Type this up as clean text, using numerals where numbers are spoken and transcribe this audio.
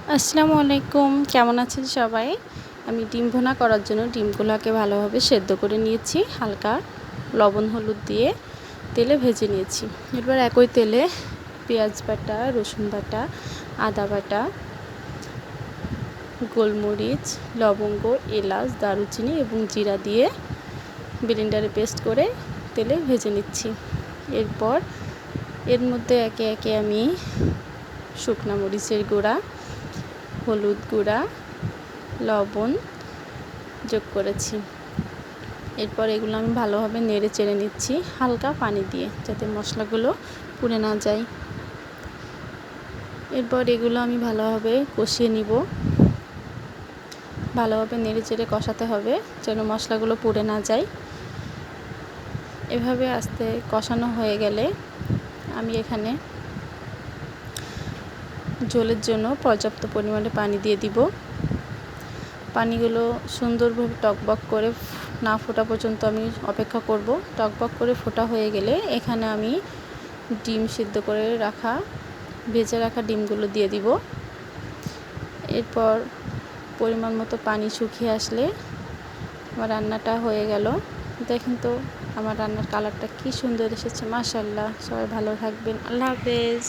আসসালামু আলাইকুম, কেমন আছেন সবাই? আমি ডিম ভুনা করার জন্য ডিমগুলোকে ভালোভাবে সেদ্ধ করে নিয়েছি, হালকা লবণ হলুদ দিয়ে তেলে ভেজে নিয়েছি। এরপর একই তেলে পেঁয়াজ বাটা, রসুন বাটা, আদা বাটা, গোলমরিচ, লবঙ্গ, এলাচ, দারুচিনি এবং জিরা দিয়ে ব্লেন্ডারে পেস্ট করে তেলে ভেজে নিচ্ছি। এরপর এর মধ্যে একে একে আমি শুকনা মরিচের গুঁড়া, হলুদ গুঁড়া, লবণ যোগ করেছি। এরপর এগুলো আমি ভালোভাবে নেড়ে চেড়ে নিচ্ছি হালকা পানি দিয়ে, যাতে মশলাগুলো পুড়ে না যায়। এরপর এগুলো আমি ভালোভাবে কষিয়ে নিব। ভালোভাবে নেড়ে চেড়ে কষাতে হবে যেন মশলাগুলো পুড়ে না যায়। এভাবে আস্তে কষানো হয়ে গেলে আমি এখানে ঝোলের জন্য পর্যাপ্ত পরিমাণে পানি দিয়ে দিব। পানিগুলো সুন্দরভাবে টকবক করে না ফোটা পর্যন্ত আমি অপেক্ষা করব। টকবক করে ফোটা হয়ে গেলে এখানে আমি ডিম সিদ্ধ করে রাখা, ভেজে রাখা ডিমগুলো দিয়ে দিব। এরপর পরিমাণ মতো পানি শুকিয়ে আসলে আমার রান্নাটা হয়ে গেল। দেখেন তো আমার রান্নার কালারটা কি সুন্দর এসেছে, মাশাআল্লাহ। সবাই ভালো থাকবেন, আল্লাহ হাফেজ।